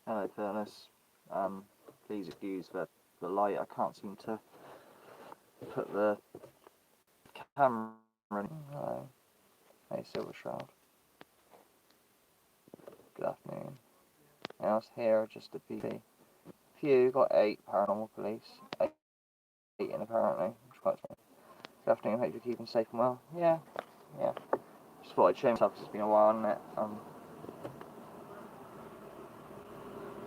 Hello, Firtless. Please excuse the light. I can't seem to put the camera in. Hello. Hey, Silver Shroud. Good afternoon. Anyone else here? Just a PP. Few. Got 8 paranormal police. 8 in apparently. Which is quite funny. Good afternoon. Hope you're keeping safe and well. Yeah. Just thought I'd show myself because it's been a while, hasn't it?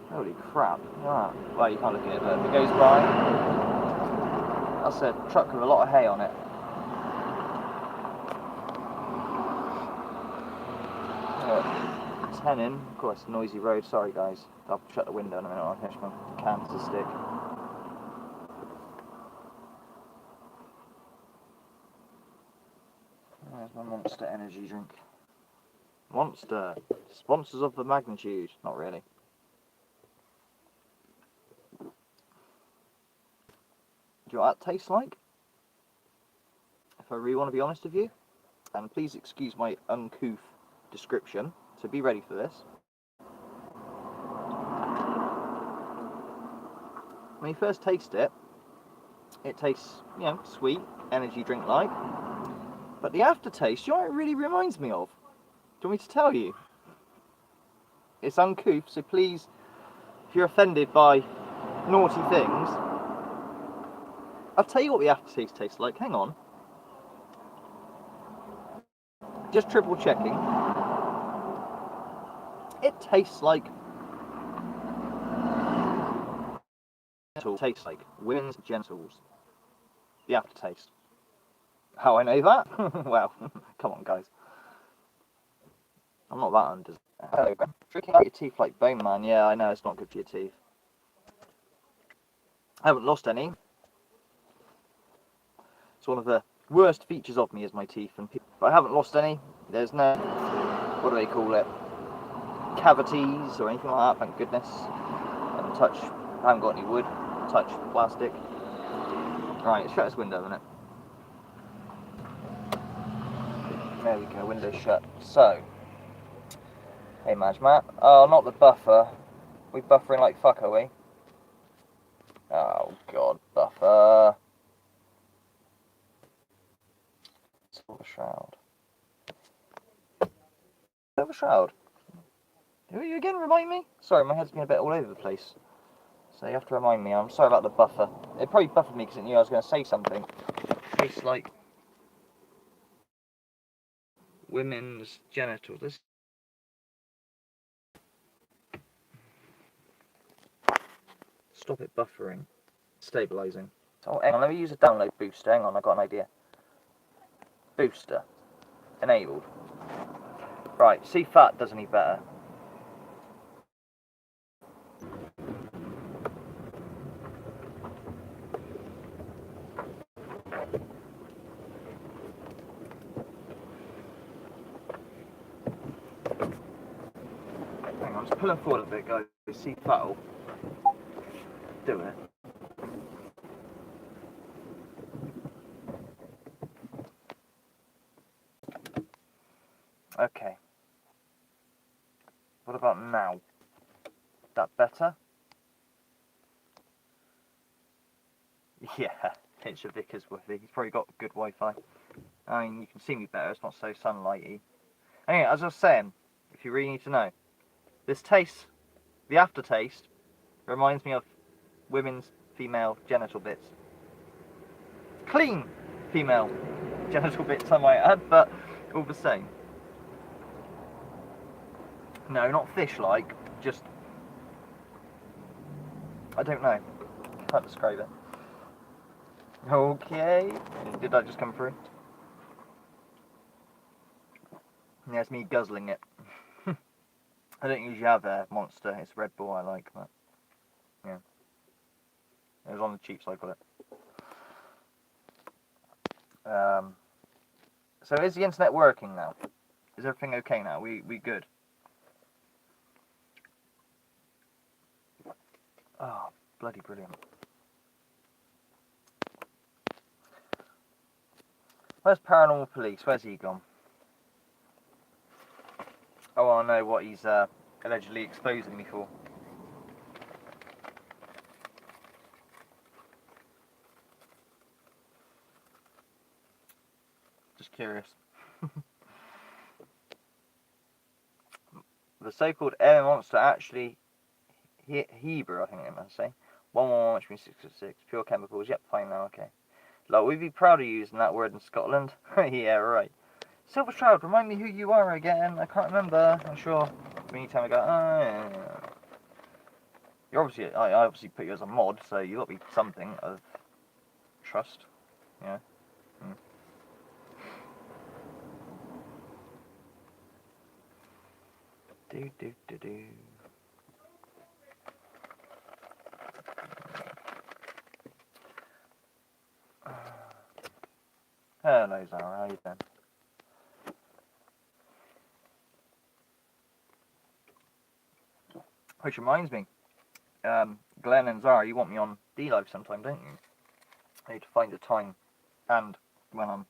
Holy crap. Wow. Well, you can't look at it, but if it goes by, that's a truck with a lot of hay on it. It's Hennin. Of course, noisy road. Sorry, guys. I'll shut the window in a minute. I'll finish my cans stick. There's my Monster energy drink. Monster. Sponsors of the magnitude. Not really. Do you know what that tastes like? If I really want to be honest with you, and please excuse my uncouth description, so be ready for this. When you first taste it, it tastes, sweet, energy drink like. But the aftertaste, you know what it really reminds me of? Do you want me to tell you? It's uncouth, so please, if you're offended by naughty things, I'll tell you what the aftertaste tastes like. Hang on. Just triple checking. It tastes like women's genitals. The aftertaste. How I know that? Well, come on, guys. I'm not that undesirable. Drinking out your teeth like Bone Man. Yeah, I know it's not good for your teeth. I haven't lost any. It's one of the worst features of me is my teeth, but I haven't lost any. There's no, what do they call it, cavities or anything like that, thank goodness. I haven't got any wood, touch plastic. Right, let's shut this window a minute. There we go, window shut. So, hey Madge Matt. Oh, not the buffer. We buffering like fuck, are we? Oh god, buffer. Silver Shroud. Silver Shroud. Who are you again? Remind me? Sorry, my head's been a bit all over the place. So you have to remind me. I'm sorry about the buffer. It probably buffered me because it knew I was going to say something. Tastes like women's genitals. Stop it buffering. Stabilising. Oh, hang on, let me use a download booster. Hang on, I've got an idea. Booster. Enabled. Right, see if that does any better. Hang on, just pulling forward a bit, guys. See if that'll do it. Okay. What about now? That better? Yeah, it's a Vickersworthy. He's probably got good Wi-Fi. I mean, you can see me better. It's not so sunlighty. Anyway, as I was saying, if you really need to know, this taste, the aftertaste, reminds me of women's female genital bits. Clean female genital bits, I might add, but all the same. No, not fish-like, just... I don't know. Can't describe it. Okay. Did that just come through? Yeah, it's me guzzling it. I don't usually have a Monster. It's Red Bull I like, but... yeah. It was on the cheap, so I got it. So is the internet working now? Is everything okay now? We good? Oh, bloody brilliant. Where's Paranormal Police? Where's he gone? Oh, I know what he's allegedly exposing me for. just curious. The so-called air monster actually Hebrew, I think they must say. 111, which means 666. Pure chemicals. Yep, fine now, okay. Like, we'd be proud of using that word in Scotland. Yeah, right. Silver Shroud, remind me who you are again. I can't remember. I'm sure. When you tell me, I go, oh, yeah. You're obviously, I obviously put you as a mod, so you got to be something of trust. Yeah. Mm. Do. Hello, Zara. How you doing? Which reminds me, Glenn and Zara, you want me on D-Live sometime, don't you? I need to find a time, and when I'm,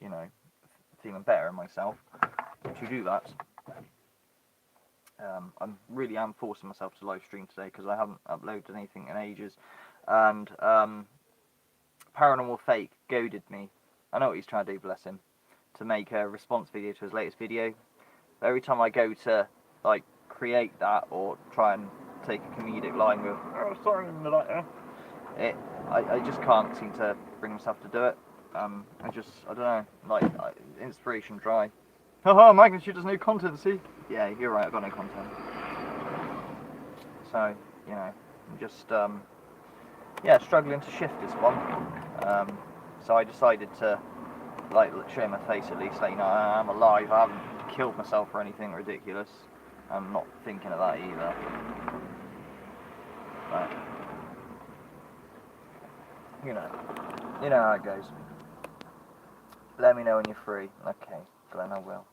you know, feeling better in myself, to do that. I really am forcing myself to live stream today because I haven't uploaded anything in ages, and Paranormal Fake goaded me. I know what he's trying to do, bless him, to make a response video to his latest video. But every time I go to like create that or try and take a comedic line with "oh sorry" I just can't seem to bring myself to do it. I don't know, like inspiration dry. Haha, Magnitude has no content, see? Yeah, you're right, I've got no content. So, you know, I'm just, yeah, struggling to shift this one. So I decided to, like, show my face at least, like, you know, I'm alive, I haven't killed myself or anything ridiculous. I'm not thinking of that either. But, you know how it goes. Let me know when you're free. Okay, Glenn, I will.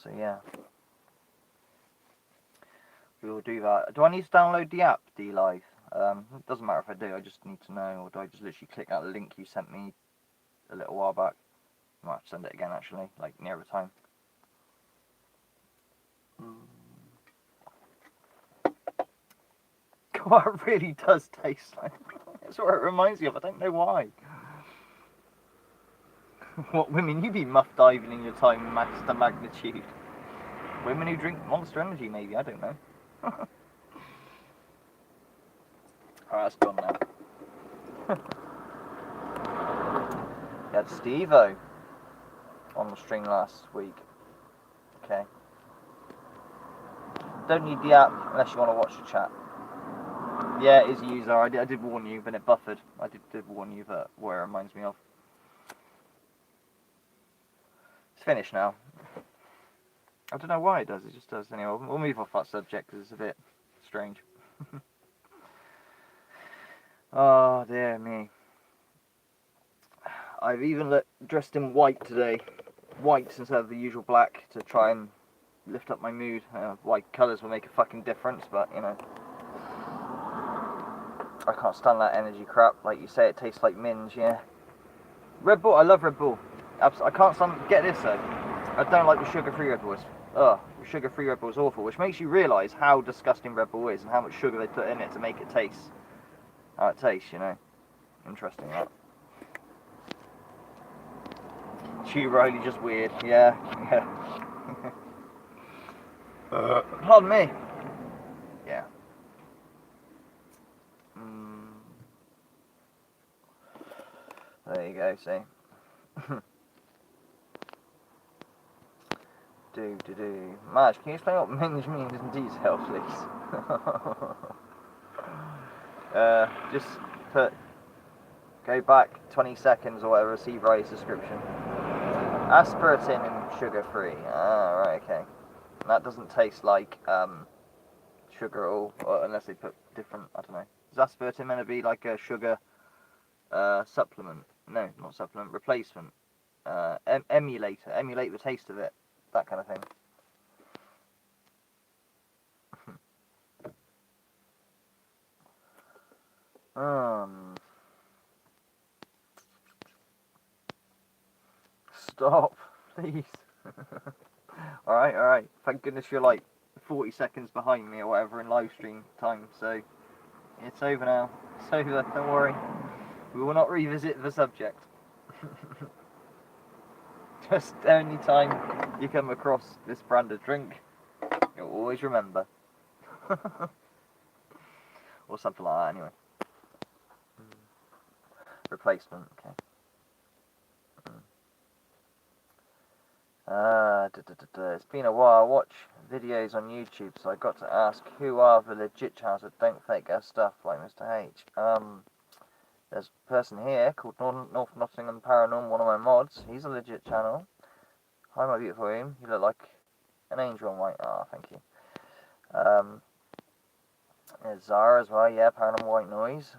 So yeah, we will do that. Do I need to download the app, D-Live? It doesn't matter if I do, I just need to know, or do I just literally click that link you sent me a little while back? I might have to send it again actually, like near the time. God, it really does taste like. That's what it reminds me of, I don't know why. What women you be muff diving in your time, Master Magnitude? Women who drink Monster Energy, maybe, I don't know. Alright, that's gone now. You had Steve-O on the stream last week. Okay. Don't need the app unless you want to watch the chat. Yeah, it is a user. I did warn you, but it buffered. I did warn you that what it reminds me of. It's finished now. I don't know why it does, it just does. Anyway, we'll move off that subject because it's a bit strange. Oh, dear me. I've even dressed in white today. White instead of the usual black to try and lift up my mood. White colours will make a fucking difference, but, you know. I can't stand that energy crap. Like you say, it tastes like minge, yeah. Red Bull, I love Red Bull. I can't stand, get this though. I don't like the sugar-free Red Bull. Sugar-free Red Bull is awful, which makes you realise how disgusting Red Bull is and how much sugar they put in it to make it taste how it tastes, you know. Interesting, that. Chew Riley, just weird, yeah. Pardon me. Yeah. There you go, see. Marge, can you explain what minge means in detail, please? Just go back 20 seconds or whatever, see Ray's description. Aspartame and sugar-free. Ah, right, okay. And that doesn't taste like sugar at all, unless they put different, I don't know. Is aspartame meant to be like a sugar supplement? No, not supplement, replacement. Emulate the taste of it. That kind of thing. Stop, please. Alright. Thank goodness you're like 40 seconds behind me or whatever in live stream time, so it's over now. It's over, don't worry. We will not revisit the subject. Just any time you come across this brand of drink, you'll always remember. Or something like that, anyway. Replacement, okay. It's been a while. I watch videos on YouTube, so I got to ask, who are the legit channels that don't fake their stuff like Mr. H? There's a person here called North Nottingham Paranormal, one of my mods. He's a legit channel. Hi, my beautiful room. You look like an angel on white. Ah, thank you. There's Zara as well. Yeah, Paranormal White Noise.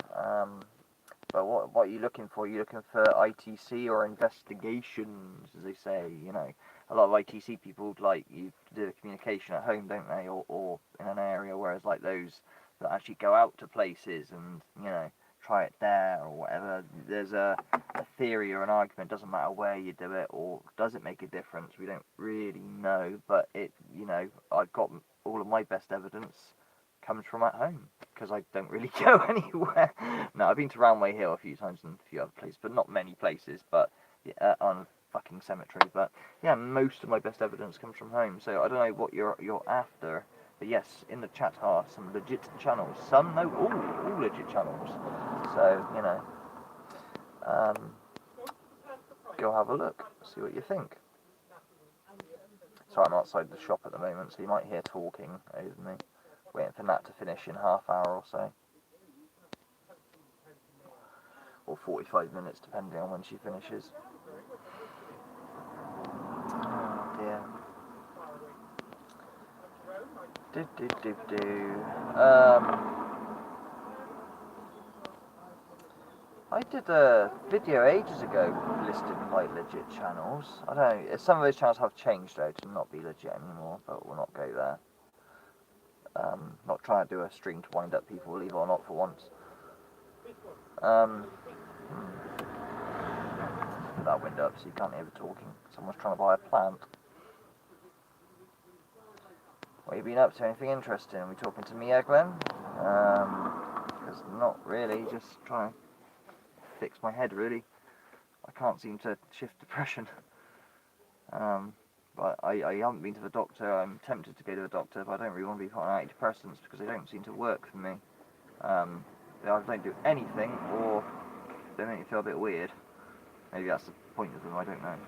But what are you looking for? You're looking for ITC or investigations, as they say. You know, a lot of ITC people like you do the communication at home, don't they, or in an area. Whereas like those that actually go out to places and try it there or whatever. There's a theory or an argument. Doesn't matter where you do it or does it make a difference. We don't really know, but I've got all of my best evidence comes from at home because I don't really go anywhere. No, I've been to Roundway Hill a few times and a few other places, but not many places. But on a fucking cemetery. But yeah, most of my best evidence comes from home. So I don't know what you're after. But yes, in the chat are some legit channels. Some, no, all legit channels. So, go have a look, see what you think. Sorry, I'm outside the shop at the moment, so you might hear talking over me. Waiting for Nat to finish in half hour or so. Or 45 minutes, depending on when she finishes. Oh dear. I did a video ages ago listed like legit channels. I don't know, some of those channels have changed though to not be legit anymore, but we'll not go there. Not trying to do a stream to wind up people, believe it or not, for once. Put that window up so you can't hear the talking. Someone's trying to buy a plant. What have you been up to? Anything interesting? Are we talking to me, Glenn? Because not really, just trying to fix my head, really. I can't seem to shift depression. But I haven't been to the doctor. I'm tempted to go to the doctor, but I don't really want to be put on antidepressants because they don't seem to work for me. They either don't do anything or they make me feel a bit weird. Maybe that's the point of them, I don't know.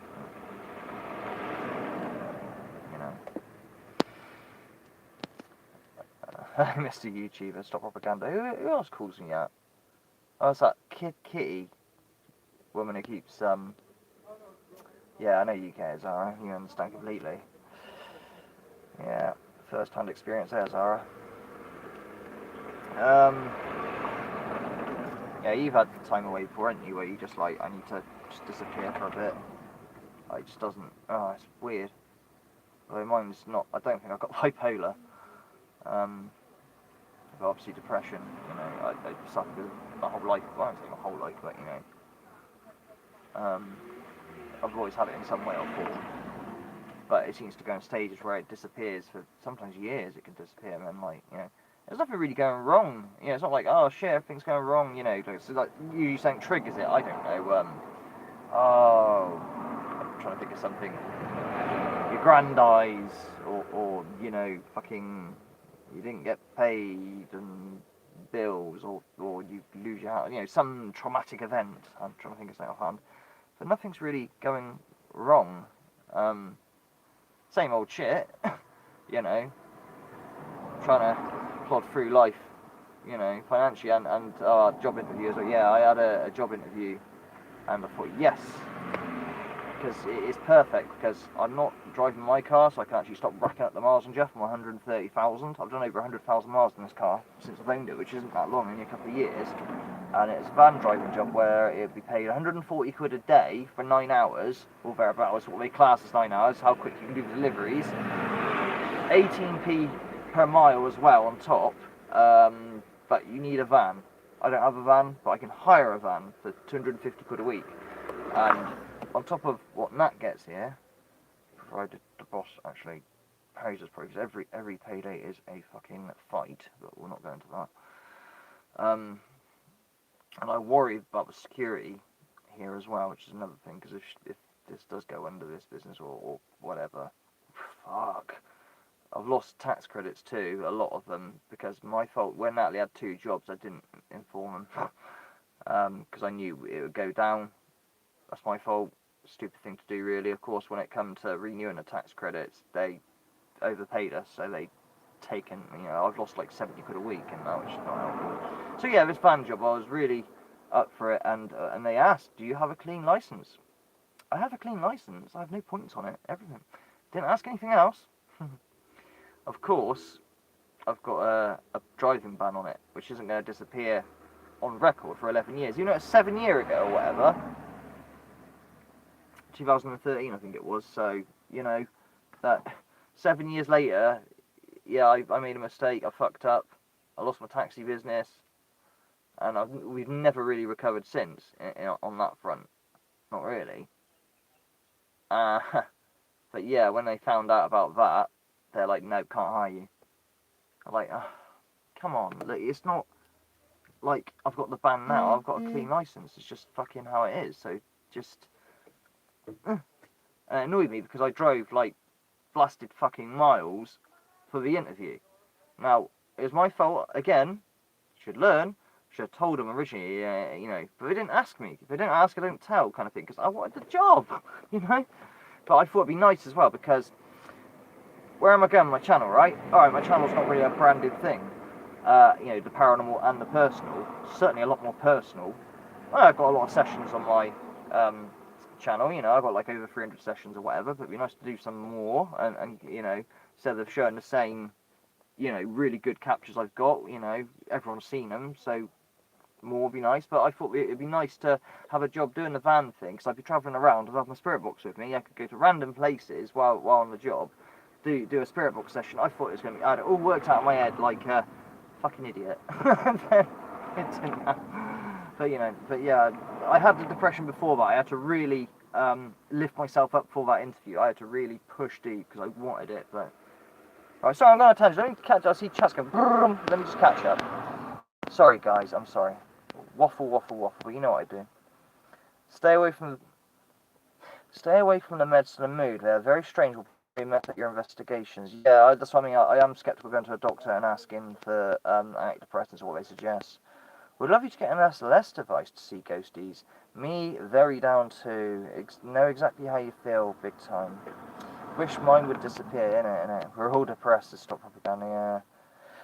Mr. YouTuber, stop propaganda. Who else calls me out? Oh, it's that Kitty woman who keeps, yeah, I know you care, Zara. You understand completely. Yeah, first-hand experience there, Zara. Yeah, you've had time away before, haven't you, where you just like, I need to just disappear for a bit. It just doesn't, it's weird. Although mine's not, I don't think I've got bipolar. But obviously depression, I suffered with my whole life, well, I don't say my whole life, but I've always had it in some way or form. But it seems to go in stages where it disappears for sometimes years. It can disappear, and then there's nothing really going wrong. It's not like, oh shit, everything's going wrong. So like usually something triggers it. I don't know. I'm trying to think of something. Your grand dies, or fucking, you didn't get paid and bills, or you lose your house. Some traumatic event. I'm trying to think of something offhand. But nothing's really going wrong. Same old shit, trying to plod through life, financially and job interviews. But yeah, I had a job interview, and I thought yes, because it is perfect because I'm not driving my car, so I can actually stop racking up the miles on Jeff from 130,000. I've done over 100,000 miles in this car since I've owned it, which isn't that long, only a couple of years. And it's a van driving job where it'd be paid 140 quid a day for 9 hours, or thereabouts, what they class as 9 hours, how quick you can do the deliveries. 18p per mile as well on top, but you need a van. I don't have a van, but I can hire a van for 250 quid a week. And on top of what Nat gets here, provided the boss actually pays us, because every payday is a fucking fight, but we'll not go into that. And I worry about the security here as well, which is another thing, because if this does go under, this business or whatever, fuck. I've lost tax credits too, a lot of them, because my fault. When Natalie had 2 jobs, I didn't inform them, because I knew it would go down. That's my fault. Stupid thing to do, really. Of course, when it comes to renewing the tax credits, they overpaid us, so they taken, I've lost like 70 quid a week, and that was not helpful. So yeah, this van job, I was really up for it, and they asked, do you have a clean license? I have a clean license. I have no points on it. Everything. Didn't ask anything else. Of course, I've got a driving ban on it, which isn't going to disappear on record for 11 years. It's 7 years ago or whatever. 2013, I think it was. So, that 7 years later, yeah, I made a mistake. I fucked up. I lost my taxi business. And we've never really recovered since on that front. Not really. But yeah, when they found out about that, they're like, no, can't hire you. I'm like, oh, come on, look, it's not like I've got the ban now, I've got a clean license, it's just fucking how it is, so just, and it annoyed me because I drove like blasted fucking miles for the interview. Now, it was my fault, again, should learn, should have told them originally, but they didn't ask me. If they didn't ask, I don't tell, kind of thing, because I wanted the job, But I thought it'd be nice as well, because where am I going with my channel, right? Alright, my channel's not really a branded thing. The paranormal and the personal. Certainly a lot more personal. I've got a lot of sessions on my channel, I've got like over 300 sessions or whatever, but it'd be nice to do some more, and instead of showing the same, really good captures I've got, everyone's seen them, so more would be nice. But I thought it'd be nice to have a job doing the van thing, because I'd be travelling around, I'd have my spirit box with me, I could go to random places while on the job, do a spirit box session. I thought it was going to be, I had it all worked out in my head like a fucking idiot. It didn't happen. But yeah, I had the depression before that. I had to really lift myself up for that interview. I had to really push deep because I wanted it. But right, sorry, I'm going to tangent. Let me catch. I see chat's going. Let me just catch up. Sorry, guys. I'm sorry. Waffle. But you know what I do. Stay away from the meds to the mood. They're very strange. Met at your investigations. Yeah, that's what I mean. I am sceptical going to a doctor and asking for antidepressants or what they suggest. Would love you to get an SLS device to see ghosties. Me, very down to know exactly how you feel, big time. Wish mine would disappear, innit? We're all depressed to stop propaganda, yeah.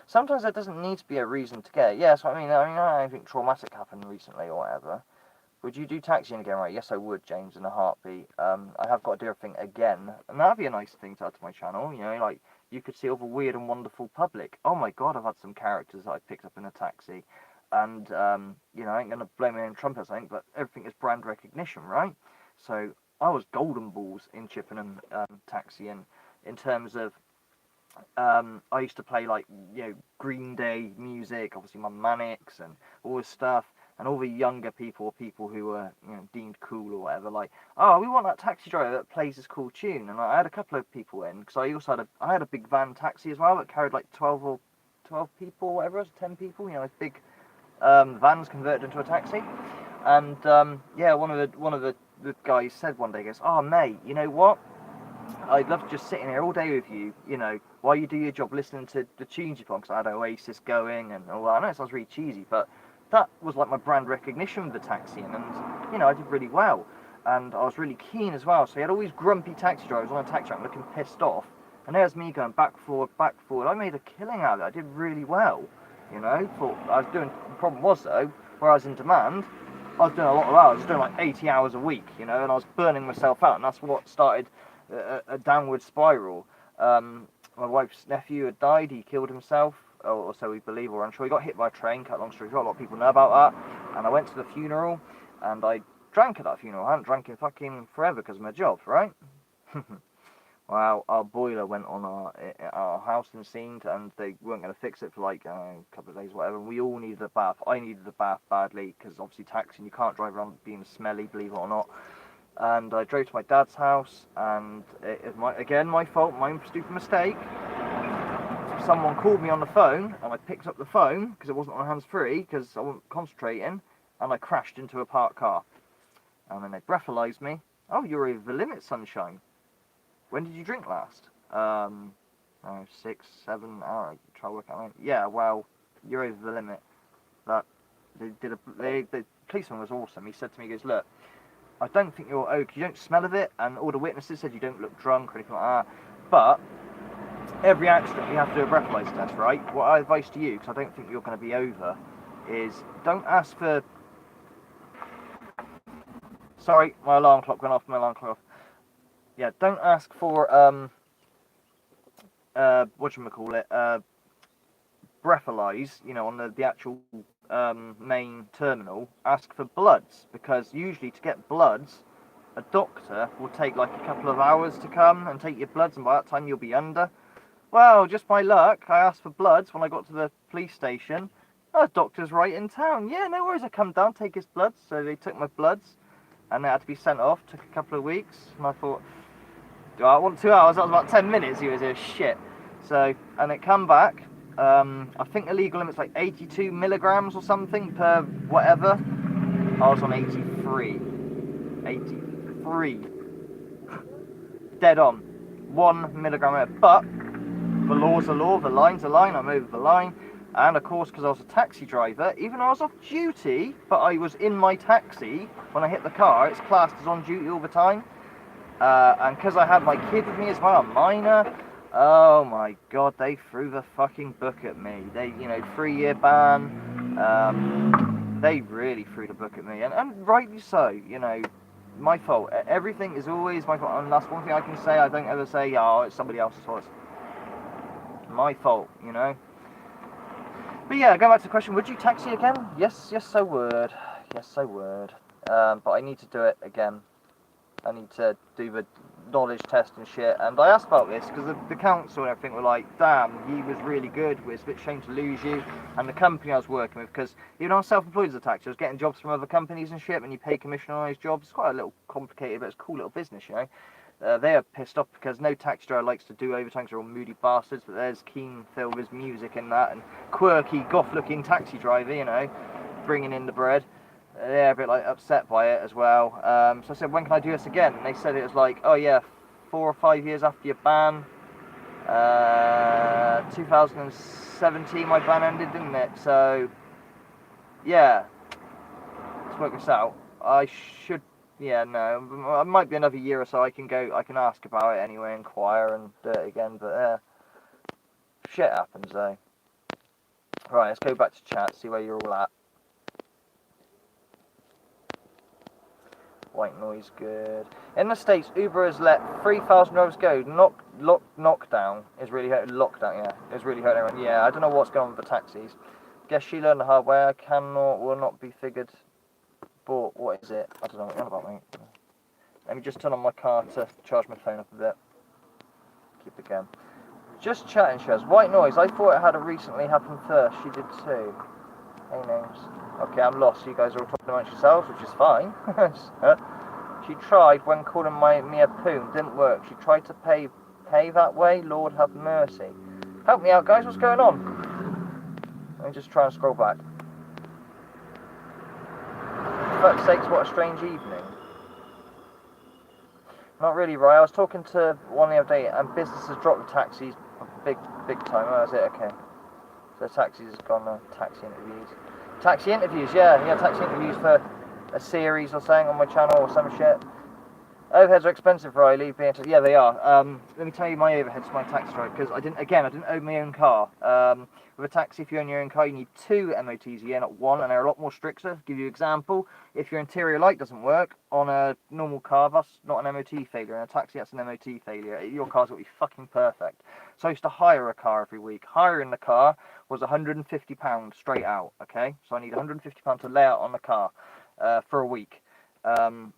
Sometimes there doesn't need to be a reason to get it. Yeah, that's what I mean. I don't anything traumatic happened recently or whatever. Would you do taxiing again, right? Yes, I would, James, in a heartbeat. I have got to do everything again. And that'd be a nice thing to add to my channel, like, you could see all the weird and wonderful public. Oh my god, I've had some characters that I picked up in a taxi. And, I ain't going to blame it in trumpets, I think, but everything is brand recognition, right? So, I was golden balls in Chippenham taxiing, in terms of, I used to play, like, Green Day music, obviously my Manics and all this stuff. And all the younger people who were, deemed cool or whatever, like, oh, we want that taxi driver that plays this cool tune. And I had a couple of people in, because I also had a big van taxi as well that carried like 12 people or whatever, 10 people, big vans converted into a taxi. And one of the guys said one day, he goes, oh mate, you know what? I'd love to just sit in here all day with you, while you do your job, listening to the tunes you put on, because I had Oasis going and all that. I know it sounds really cheesy, but that was like my brand recognition with the taxiing, and I did really well, and I was really keen as well. So he had all these grumpy taxi drivers on a taxi rank looking pissed off, and there's me going back forward. I made a killing out of it. I did really well, thought I was doing. The problem was though, where I was in demand, I was doing a lot of hours. I was doing like 80 hours a week, and I was burning myself out, and that's what started a downward spiral. My wife's nephew had died. He killed himself, or so we believe, or unsure. He got hit by a train, cut long story short. A lot of people know about that. And I went to the funeral, and I drank at that funeral. I hadn't drank in fucking forever because of my job, right? Well, our boiler went on our house and scene, and they weren't going to fix it for like a couple of days, whatever. And we all needed a bath. I needed a bath badly, because obviously taxiing, you can't drive around being smelly, believe it or not. And I drove to my dad's house, and it was my fault, my stupid mistake. Someone called me on the phone, and I picked up the phone because it wasn't on hands-free, because I wasn't concentrating, and I crashed into a parked car. And then they breathalyzed me. Oh, you're over the limit, sunshine. When did you drink last? 6, 7 hours. Try to work out. Yeah, well, you're over the limit. But the policeman was awesome. He said to me, he goes, look, I don't think you're okay. You don't smell of it, and all the witnesses said you don't look drunk or anything like that. But every accident we have to do a breathalyzer test, right? What I advise to you, because I don't think you're going to be over, is don't ask for. Sorry, my alarm clock went off. My alarm clock off. Yeah, don't ask for whatchamacallit, breathalyze, you know, on the actual main terminal. Ask for bloods, because usually to get bloods, a doctor will take like a couple of hours to come and take your bloods, and by that time you'll be under. Well, just by luck, I asked for bloods when I got to the police station. Oh, doctor's right in town. Yeah, no worries. I come down, take his bloods. So they took my bloods, and they had to be sent off. Took a couple of weeks, and I thought, do I want 2 hours? That was about 10 minutes. He was here, shit. So, and it come back. I think the legal limit's like 82 milligrams or something per whatever. I was on 83. 83. Dead on. 1 milligram. But the law's a law, the line's a line, I'm over the line. And of course, because I was a taxi driver, even though I was off duty, but I was in my taxi when I hit the car, it's classed as on duty all the time. And because I had my kid with me as well, a minor, oh my god, they threw the fucking book at me. They, you know, 3-year ban, they really threw the book at me, and rightly so, you know, my fault. Everything is always my fault, and that's one thing I can say. I don't ever say, oh, it's somebody else's fault. My fault, you know. But yeah, going back to the question, would you taxi again? Yes, I would. Yes, I would. But I need to do it again. I need to do the knowledge test and shit. And I asked about this because the council and everything were like, damn, he was really good. It's a bit shame to lose you. And the company I was working with, because even though I'm self-employed as a taxi, I was getting jobs from other companies and shit, and you pay commission on those jobs. It's quite a little complicated, but it's a cool little business, you know. They are pissed off because no taxi driver likes to do overtime because they're all moody bastards, but there's Keen Phil, there's music in that, and quirky, goth-looking taxi driver, you know, bringing in the bread. They're a bit like upset by it as well. So I said, when can I do this again? And they said it was like, oh yeah, 4 or 5 years after your ban. 2017 my ban ended, didn't it? So yeah, let's work this out. I should. Yeah, no, it might be another year or so. I can ask about it anyway, inquire and do it again. But shit happens though. Right, let's go back to chat, see where you're all at. White noise, good. In the States, Uber has let 3,000 drivers go. Knockdown is really hurting. Lockdown, yeah, is really hurting everyone. Yeah, I don't know what's going on with the taxis. Guess she learned the hard way. Will not be figured. But what is it? I don't know what you're on about, mate. Let me just turn on my car to charge my phone up a bit. Keep it going. Just chatting, she has. White noise. I thought it had recently happened first. She did too. Hey, names. Okay, I'm lost. You guys are all talking amongst yourselves, which is fine. She tried when calling me a poon. Didn't work. She tried to pay that way. Lord have mercy. Help me out, guys. What's going on? Let me just try and scroll back. For fuck's sakes, what a strange evening. Not really, right. I was talking to one the other day, and business has dropped the taxis big time. Oh, is it? Okay. So taxis has gone taxi interviews. Taxi interviews, yeah, taxi interviews for a series or something on my channel or some shit. Overheads are expensive, Riley. Yeah, they are. Let me tell you my overheads for my taxi drive, because I didn't own my own car. With a taxi, if you own your own car, you need 2 MOTs a year, not 1, and they're a lot more stricter. To give you an example, if your interior light doesn't work on a normal car, that's not an MOT failure. In a taxi, that's an MOT failure. Your car's got to be fucking perfect. So I used to hire a car every week. Hiring the car was £150 straight out, okay? So I need £150 to lay out on the car for a week. I'll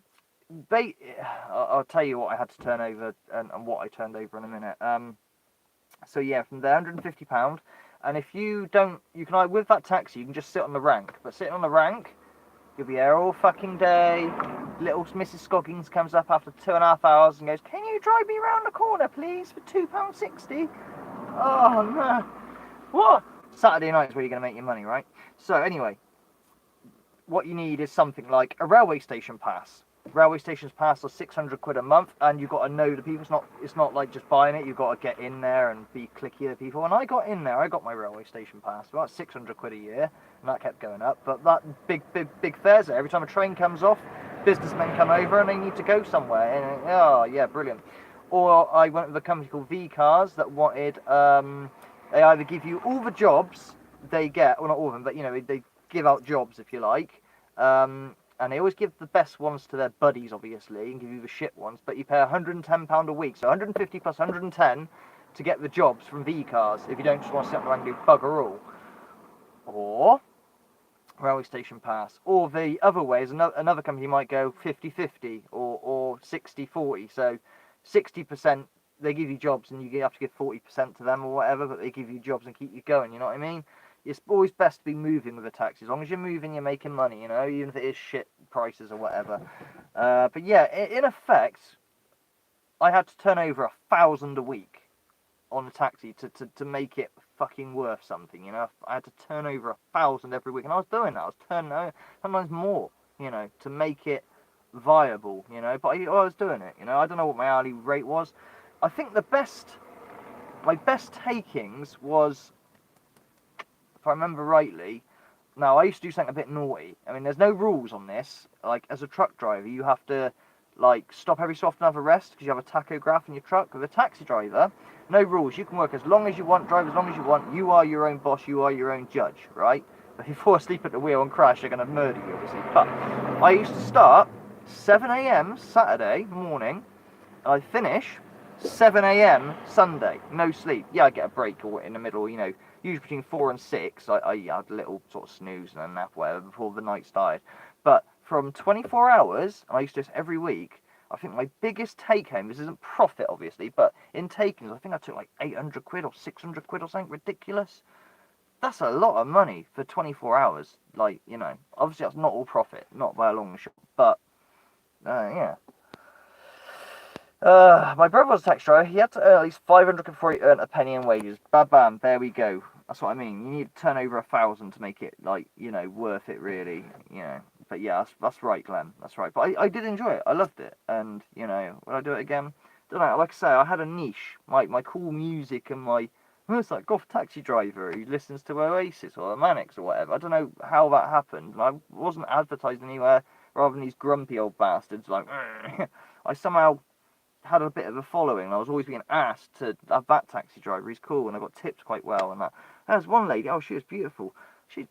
tell you what I had to turn over and what I turned over in a minute. So yeah, from the £150, and if you don't, you can with that taxi, you can just sit on the rank. But sitting on the rank, you'll be there all fucking day. Little Mrs. Scoggins comes up after 2.5 hours and goes, "Can you drive me around the corner, please, for £2.60?" Oh no, what? Saturday night is where you're gonna make your money, right? So anyway, what you need is something like a railway station pass. railway stations pass are 600 quid a month, and you've got to know the people. It's not like just buying it. You've got to get in there and be clicky with people. And I got in there. I got my railway station pass, about 600 quid a year, and that kept going up. But that big fares there. Every time a train comes off, businessmen come over and they need to go somewhere. And oh yeah, brilliant. Or I went with a company called V Cars that wanted. They either give you all the jobs they get, well not all of them, but you know they give out jobs if you like. And they always give the best ones to their buddies, obviously, and give you the shit ones. But you pay £110 a week, so 150 plus 110 to get the jobs from V Cars if you don't just want to sit around and do bugger all. Or railway station pass. Or the other way is another company might go 50-50 or 60-40. So 60% they give you jobs and you have to give 40% to them or whatever, but they give you jobs and keep you going. You know what I mean? It's always best to be moving with a taxi. As long as you're moving, you're making money, you know, even if it is shit prices or whatever. But yeah, in effect, I had to turn over 1,000 a week on the taxi to make it fucking worth something, you know. I had to turn over 1,000 every week, and I was doing that. I was turning over, sometimes more, you know, to make it viable, you know. But I was doing it, you know. I don't know what my hourly rate was. I think my best takings was, if I remember rightly, now I used to do something a bit naughty. I mean, there's no rules on this. Like, as a truck driver, you have to, like, stop every so often and have a rest because you have a tachograph in your truck. With a taxi driver, no rules. You can work as long as you want, drive as long as you want. You are your own boss. You are your own judge, right? But if you fall asleep at the wheel and crash, they're going to murder you, obviously. But I used to start 7 a.m. Saturday morning, and I finish 7 a.m. Sunday. No sleep. Yeah, I get a break or in the middle, you know. Usually between 4 and 6, I had a little sort of snooze and a nap, whatever, before the night started. But from 24 hours, and I used to do this every week, I think my biggest take home, this isn't profit obviously, but in takings, I think I took like 800 quid or 600 quid or something ridiculous. That's a lot of money for 24 hours. Like, you know, obviously that's not all profit, not by a long shot, but yeah. My brother was a taxi driver. He had to earn at least 500 before he earned a penny in wages. Bam, bam, there we go. That's what I mean. You need to turn over 1,000 to make it, like, you know, worth it, really. You know. But yeah, that's right, Glenn. That's right. But I did enjoy it. I loved it. And, you know, would I do it again? Don't know. Like I say, I had a niche. My cool music and my... It's like goth taxi driver who listens to Oasis or the Manics or whatever. I don't know how that happened. And I wasn't advertised anywhere rather than these grumpy old bastards like... I somehow had a bit of a following. I was always being asked to have that taxi driver. He's cool, and I got tipped quite well. And that. There's one lady. Oh, she was beautiful. She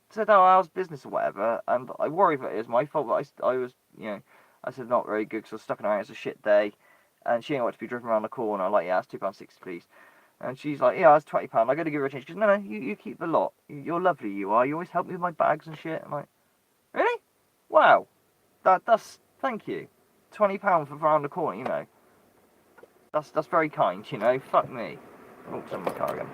said, "Oh, how's business or whatever?" And I worry if it is my fault. But I was, you know, I said not very good because I was stuck in her house. It's a shit day, and she didn't want to be driven around the corner. I'm like, yeah, it's £2.60, please. And she's like, yeah, it's £20. I got to give her a change. She goes, no, you keep the lot. You're lovely. You are. You always help me with my bags and shit. I'm like, really? Wow. That's thank you. £20 for around the corner, you know. That's very kind, you know. Fuck me. Oh, turn my car again.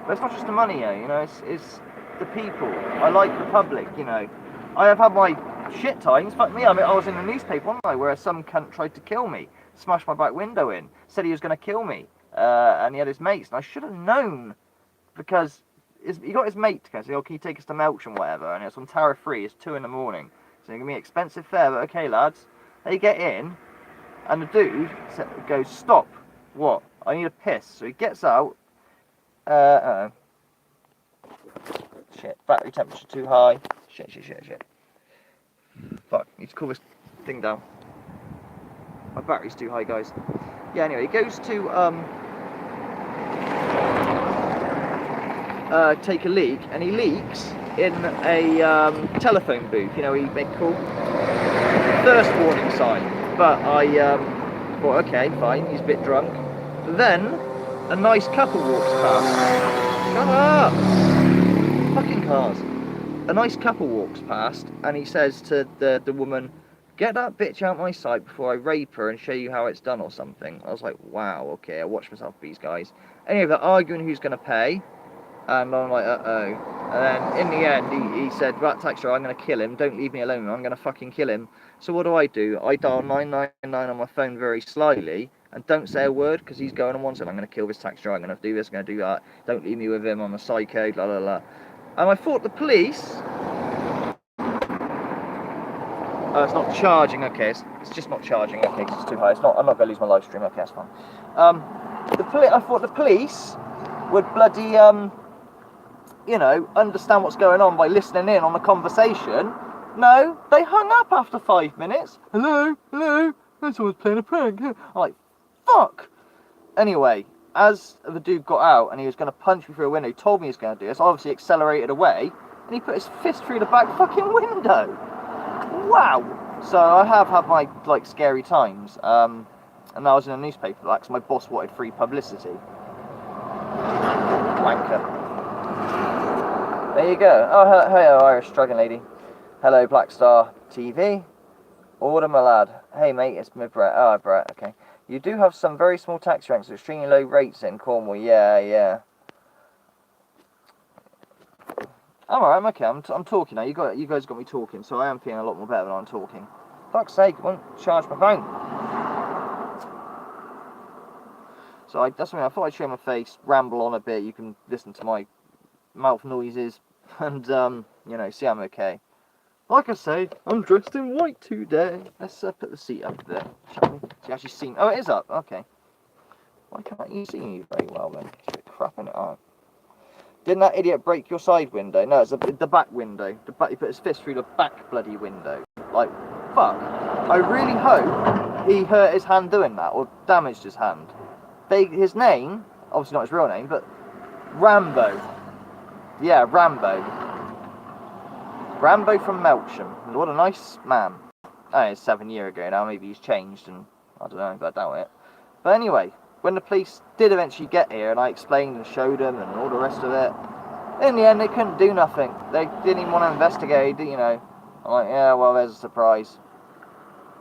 But it's not just the money, you know. It's the people. I like the public, you know. I have had my shit times. Fuck me. I mean, I was in the newspaper, wasn't I, where some cunt tried to kill me, smashed my back window in, said he was going to kill me, and he had his mates, and I should have known because he got his mate to go, say, oh, can you take us to Melch and whatever, and it's on tariff free. It's 2 in the morning, so it's going to be expensive fare, but okay, lads. They get in. And the dude goes, stop. What? I need a piss. So he gets out. Shit. Battery temperature too high. Shit. Fuck. Need to cool this thing down. My battery's too high, guys. Yeah, anyway, he goes to take a leak. And he leaks in a telephone booth. You know, he make a call. Thirst warning sign. But I thought, okay, fine, he's a bit drunk. But then, a nice couple walks past. Shut up! Fucking cars. A nice couple walks past, and he says to the woman, get that bitch out my sight before I rape her and show you how it's done or something. I was like, wow, okay, I watch myself for these guys. Anyway, they're arguing who's going to pay. And I'm like, uh-oh. And then, in the end, he said, right, taxi driver, I'm going to kill him. Don't leave me alone. I'm going to fucking kill him. So what do? I dial 999 on my phone very slyly and don't say a word because he's going on one side. I'm going to kill this taxi driver. I'm going to do this. I'm going to do that. Don't leave me with him. I'm a psycho. La la la. And I thought the police It's not charging. Okay, it's just not charging. Okay, 'cause it's too high. It's not. I'm not gonna lose my live stream. Okay, that's fine. I thought the police would bloody you know, understand what's going on by listening in on the conversation. No, they hung up after 5 minutes. Hello, hello. Someone's playing a prank. I'm like, fuck. Anyway, as the dude got out and he was going to punch me through a window, he told me he was going to do this. I obviously accelerated away, and he put his fist through the back fucking window. Wow. So I have had my like scary times. And I was in a newspaper for that because my boss wanted free publicity. Wanker. There you go. Oh, hello, Irish struggling lady. Hello, Black Star TV. Order, my lad. Hey, mate, it's me, Brett. Oh, Brett, okay. You do have some very small tax ranks with extremely low rates in Cornwall. Yeah. I'm alright, I'm okay. I'm talking now. You guys got me talking, so I am feeling a lot more better when I'm talking. Fuck's sake, won't charge my phone. So that's something I thought I'd show my face, ramble on a bit. You can listen to my mouth noises, and you know, see I'm okay. Like I say, I'm dressed in white today. Let's put the seat up there, shall we? So you actually seen? Oh, it is up. Okay. Why can't you see me very well then? It's a bit crap in it. Oh. Didn't that idiot break your side window? No, it's the back window. He put his fist through the back bloody window. Like, fuck. I really hope he hurt his hand doing that or damaged his hand. His name, obviously not his real name, but Rambo. Yeah, Rambo. Rambo from Melksham. What a nice man. Oh, it's 7 years ago now. Maybe he's changed, and I don't know, but I doubt it. But anyway, when the police did eventually get here, and I explained and showed them and all the rest of it, in the end they couldn't do nothing. They didn't even want to investigate, you know. I'm like, yeah, well, there's a surprise.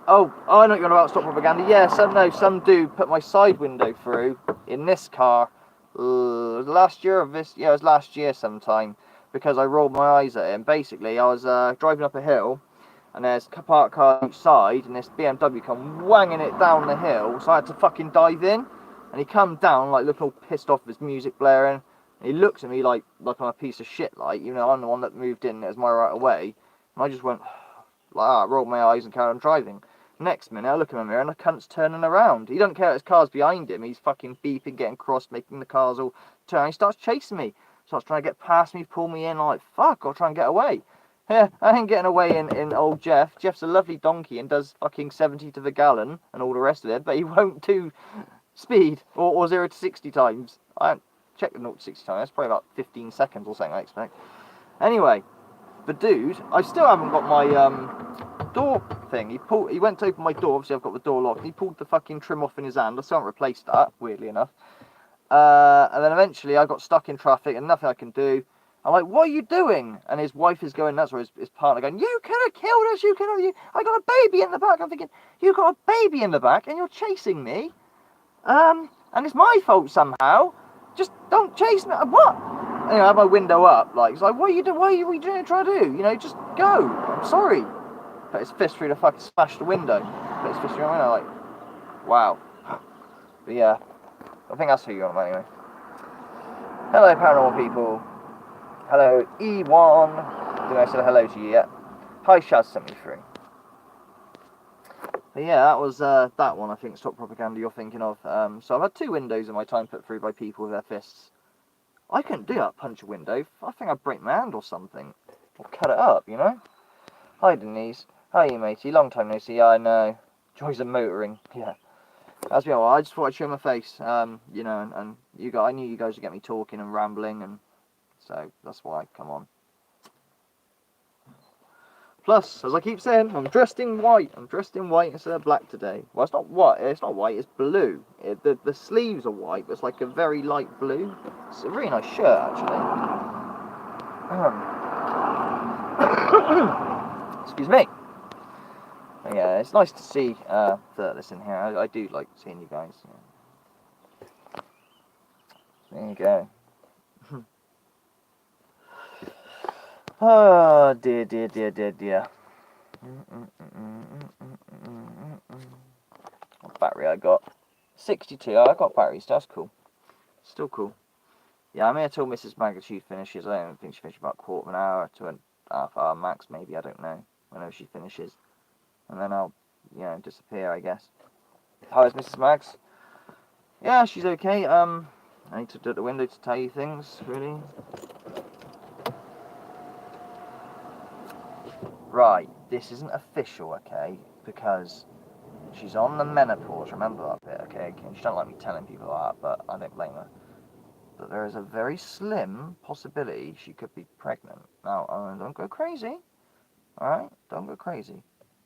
Oh, I know you're on about stop propaganda. Yeah, some dude put my side window through in this car last year of this. Yeah, it was last year sometime. Because I rolled my eyes at him. Basically, I was driving up a hill, and there's a parked car outside, and this BMW come wanging it down the hill, so I had to fucking dive in, and he come down, like, looking all pissed off with his music blaring, and he looks at me like I'm a piece of shit, like, you know, I'm the one that moved in, it was my right of way, and I just went, like that, rolled my eyes and carried on driving. Next minute, I look in the mirror, and the cunt's turning around. He doesn't care that his car's behind him, he's fucking beeping, getting cross, making the cars all turn, he starts chasing me. Starts trying to get past me, pull me in, I'm like, fuck, I'll try and get away. Yeah, I ain't getting away in old Jeff. Jeff's a lovely donkey and does fucking 70 to the gallon and all the rest of it, but he won't do speed or 0 to 60 times. I haven't checked the 0 to 60 times, that's probably about 15 seconds or something, I expect. Anyway, the dude, I still haven't got my door thing. He went to open my door, obviously I've got the door locked, and he pulled the fucking trim off in his hand. I still haven't replaced that, weirdly enough. And then eventually I got stuck in traffic and nothing I can do. I'm like, what are you doing? And his wife is going nuts, or his partner going, you could have killed us, I got a baby in the back. I'm thinking, you got a baby in the back and you're chasing me? And it's my fault somehow. Just don't chase me. What? Anyway, I have my window up, like, it's like, what are you doing? What are you trying to do? You know, just go. I'm sorry. Put his fist through the fucking, smash the window. Put his fist through the window, like, wow. But yeah. I think that's who you're on about anyway. Hello, paranormal people. Hello, E1. Didn't I say hello to you yet? Hi, Shaz73. But yeah, that was that one, I think, Stop Propaganda you're thinking of. So I've had 2 windows in my time put through by people with their fists. I couldn't do that, punch a window. I think I'd break my hand or something. Or cut it up, you know? Hi, Denise. Hi, you matey. Long time no see. Yeah, I know. Joys of motoring. Yeah. As well, I just thought I'd show my face, you know, and you guys, I knew you guys would get me talking and rambling, and so that's why. Come on. Plus, as I keep saying, I'm dressed in white. I'm dressed in white instead of black today. Well, it's not white. It's not white. It's blue. The sleeves are white, but it's like a very light blue. It's a really nice shirt, actually. Excuse me. Yeah, it's nice to see Firtless in here. I do like seeing you guys. Yeah. There you go. Oh, dear. What battery I got? 62. I got batteries. That's cool. Still cool. Yeah, I'm here till Mrs. Magnitude finishes. I don't think she finishes about a quarter of an hour to a half hour max, maybe. I don't know. Whenever she finishes. and then I'll, disappear, I guess. How is Mrs. Mags? Yeah, she's okay. I need to do at the window to tell you things, really. Right, this isn't official, okay, because she's on the menopause, remember that bit, okay? She don't like me telling people that, but I don't blame her. But there is a very slim possibility she could be pregnant. Now, don't go crazy, alright? Don't go crazy.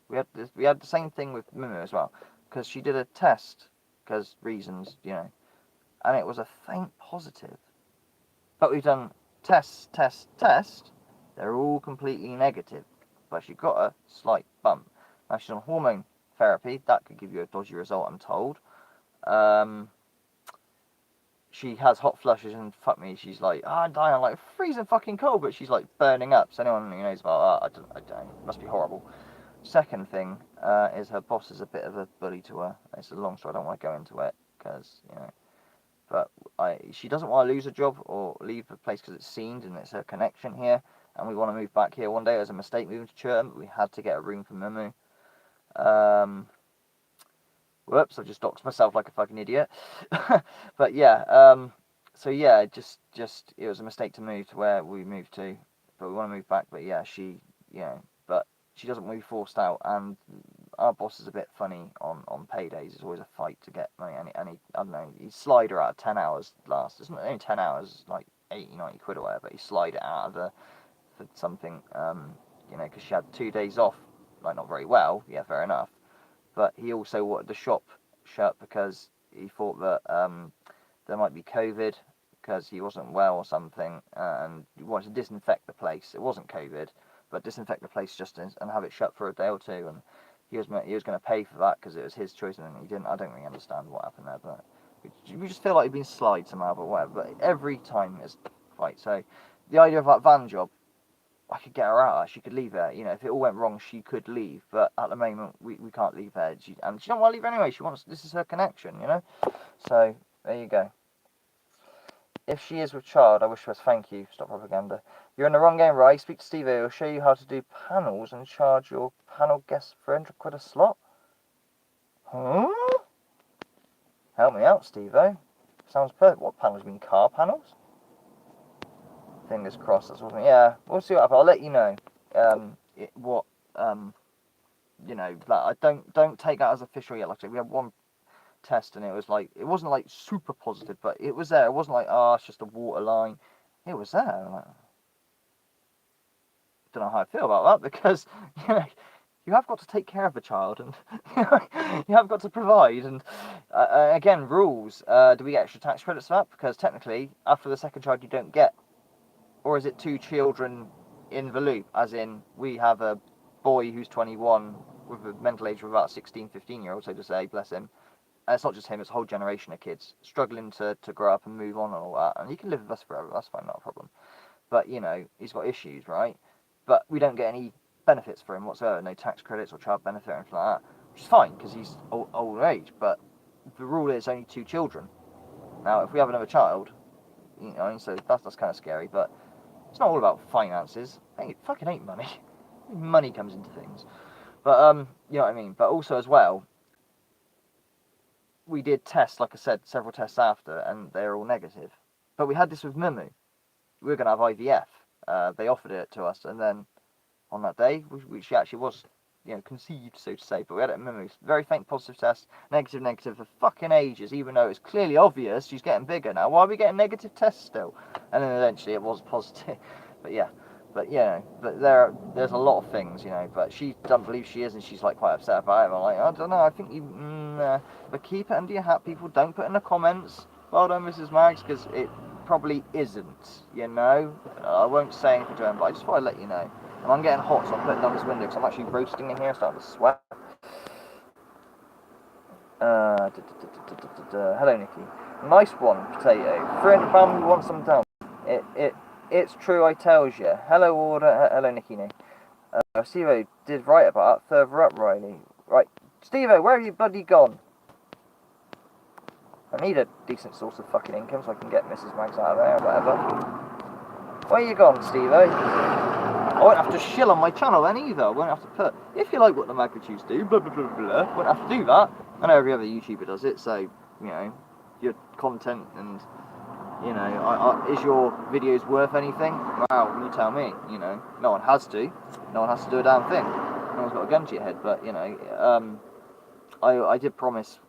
We had the same thing with Mimu as well, because she did a test, because reasons, and it was a faint positive. But we've done test. They're all completely negative. But she got a slight bump. Now she's on hormone therapy. That could give you a dodgy result, I'm told. She has hot flushes and fuck me, she's like, I'm dying. I'm like, freezing fucking cold, but she's like burning up. So anyone who knows about that, I don't. It must be horrible. Second thing is her boss is a bit of a bully to her. It's a long story. I don't want to go into it because But she doesn't want to lose a job or leave the place because it's seamed and it's her connection here. And we want to move back here one day. It was a mistake moving to Churton, but we had to get a room for Mimu. Whoops, I've just doxed myself like a fucking idiot. But yeah, so yeah, just it was a mistake to move to where we moved to. But we want to move back. But yeah, but she doesn't want to be forced out. And our boss is a bit funny on paydays. It's always a fight to get money, and I don't know, he slide her out of 10 hours last. It's not only 10 hours, it's like 80, 90 quid or whatever. He slide it out of her for something, because she had 2 days off, like not very well, yeah, fair enough. But he also wanted the shop shut because he thought that there might be COVID because he wasn't well or something, and he wanted to disinfect the place. It wasn't COVID, but disinfect the place just and have it shut for a day or two, and he was going to pay for that because it was his choice, and he didn't. I don't really understand what happened there, but we just feel like he'd been slide somehow, but whatever. But every time is a fight. So the idea of that van job, I could get her out. She could leave there. If it all went wrong, she could leave. But at the moment, we can't leave her. And she don't want to leave her anyway. This is her connection, So there you go. If she is with child, I wish her thank you. Stop propaganda. You're in the wrong game, right? Speak to Steve. He'll show you how to do panels and charge your panel guests 300 quid a slot. Huh? Help me out, Steve. Sounds perfect. What panels? You mean car panels? Fingers crossed. That's what. Yeah, we'll see what happens. I'll let you know. I don't take that as official yet. Like I said, we had one test and it wasn't like super positive, but it was there. It wasn't like, it's just a water line. It was there. I'm like, don't know how I feel about that because you have got to take care of the child and you have got to provide. And again, rules. Do we get extra tax credits for that? Because technically, after the second child, you don't get. Or is it 2 children in the loop? As in, we have a boy who's 21 with a mental age of about 16, 15-year-old, so to say, bless him. And it's not just him, it's a whole generation of kids struggling to grow up and move on and all that. And he can live with us forever, that's fine, not a problem. But, he's got issues, right? But we don't get any benefits for him whatsoever, no tax credits or child benefit or anything like that, which is fine, because he's old age. But the rule is only 2 children. Now, if we have another child, so that's kind of scary, but it's not all about finances. It fucking ain't money. Money comes into things. But, you know what I mean? But also as well, we did tests, like I said, several tests after, and they're all negative. But we had this with Mimu. We were going to have IVF. They offered it to us, and then on that day, which she actually was, conceived, so to say, but we had it in Mimu. Very faint positive test, negative for fucking ages, even though it's clearly obvious she's getting bigger now. Why are we getting negative tests still? And then eventually it was positive. But yeah. But there's a lot of things, but she doesn't believe she is, and she's like quite upset about it. I'm like, I don't know, I think but keep it under your hat, people. Don't put in the comments, well done, Mrs. Mags, because it probably isn't, I won't say anything to him, but I just thought I'd let you know. And I'm getting hot, so I'm putting down this window because I'm actually roasting in here, starting to sweat. Hello, Nikki. Nice one, potato. Friend, family wants some down. It's true, I tells you. Hello, order. Hello, Nikki. Steve-O did right about that further up, Riley. Right, Steve-O, where have you bloody gone? I need a decent source of fucking income so I can get Mrs. Mags out of there or whatever. Where you gone, Steve-O? I won't have to shill on my channel then either. I won't have to put, if you like what the magnitudes do, blah blah blah blah. I won't have to do that. I know every other YouTuber does it, so, you know, your content and, you know, is your videos worth anything? Wow, you tell me, you know. No one has to. No one has to do a damn thing. No one's got a gun to your head, but, you know, I did promise,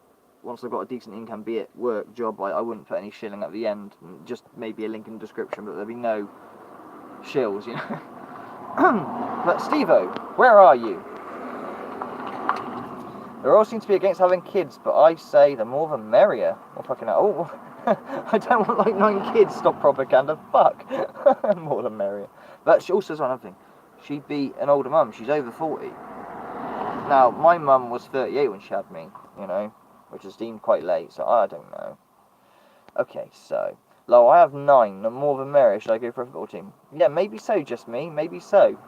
once I've got a decent income, be it work, job, I wouldn't put any shilling at the end. Just maybe a link in the description, but there'd be no shills, you know. But Steve-O, where are you? There all seems to be against having kids, but I say the more the merrier. Or fucking hell. Oh, I don't want like 9 kids. Stop propaganda. Fuck. More the merrier. But she also says another thing. She'd be an older mum. She's over 40. Now, my mum was 38 when she had me, you know, which is deemed quite late, so I don't know. Okay, so, Lo, I have 9. The more the merrier. Should I go for a football team? Yeah, maybe so, just me. Maybe so.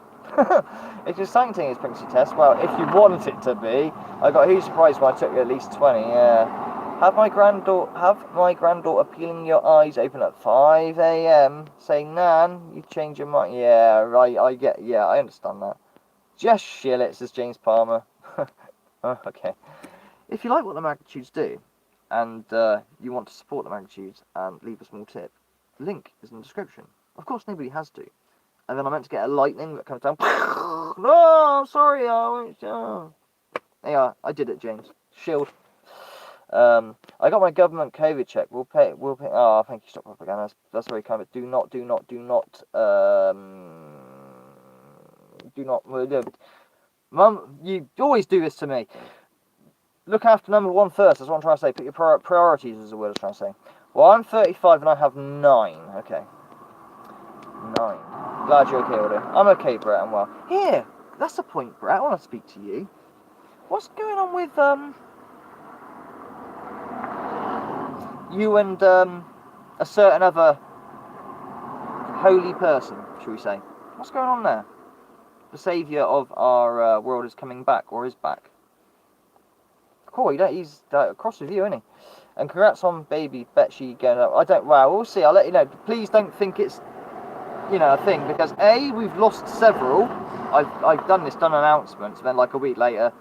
It's just something is pregnancy test. Well, if you want it to be. I got a huge surprise when I took at least 20. Yeah. Have my granddaughter peeling your eyes open at 5 a.m. saying, Nan, you change your mind. Yeah, right. I understand that. Just shill it, says James Palmer. Oh, okay. If you like what the magnitudes do, and you want to support the magnitudes and leave a small tip, the link is in the description. Of course, nobody has to. And then I meant to get a lightning that comes down. No, I'm sorry. There you are. I did it, James. Shield. I got my government COVID check. We'll pay. Oh, thank you. Stop propaganda. That's very kind. But do not. Mum, you always do this to me. Look after number 1 first. That's what I'm trying to say. Put your priorities is the word I was trying to say. Well, I'm 35 and I have 9. Okay. 9. Glad you're okay, Aldo. I'm okay, Brett. I'm well. Here, that's the point, Brett. I want to speak to you. What's going on with you and a certain other holy person, shall we say? What's going on there? The saviour of our world is coming back, or is back. Cool. He's cross with you, isn't he? And congrats on baby Betsy going up. Wow, we'll see. I'll let you know. Please don't think it's, you know, a thing, because A, we've lost several. I've done announcements, and then like a week later,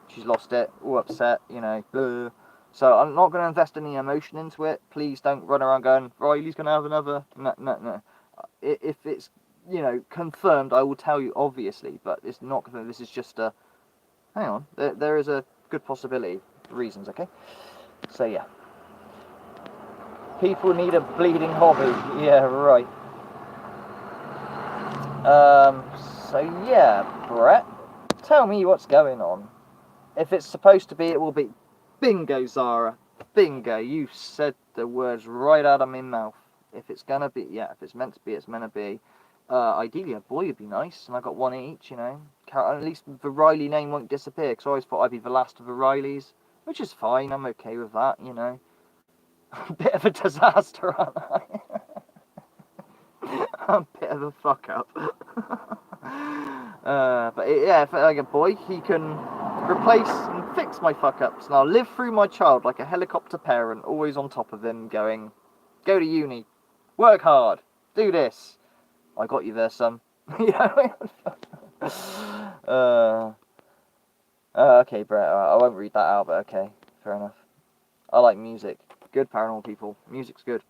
she's lost it, all upset, you know. Blah. So I'm not going to invest any emotion into it. Please don't run around going, Riley's going to have another. No. If it's, you know, confirmed, I will tell you, obviously, but it's not confirmed. This is just a, hang on, there is a good possibility, reasons, okay? So yeah. People need a bleeding hobby. Yeah, right. So yeah, Brett, tell me what's going on. If it's supposed to be, it will be. Bingo, Zara. Bingo. You said the words right out of my mouth. If it's gonna be, yeah, if it's meant to be, it's meant to be. Ideally a boy would be nice, and I got 1 each, you know. At least the Riley name won't disappear, because I always thought I'd be the last of the Rileys, which is fine, I'm okay with that, you know. A bit of a disaster, aren't I? I'm a bit of a fuck up. But yeah, if I get a boy, he can replace and fix my fuck ups, and I'll live through my child like a helicopter parent, always on top of him, going, go to uni, work hard, do this. I got you there, son. Okay, Brett, I won't read that out, but okay, fair enough. I like music. Good paranormal people. Music's good.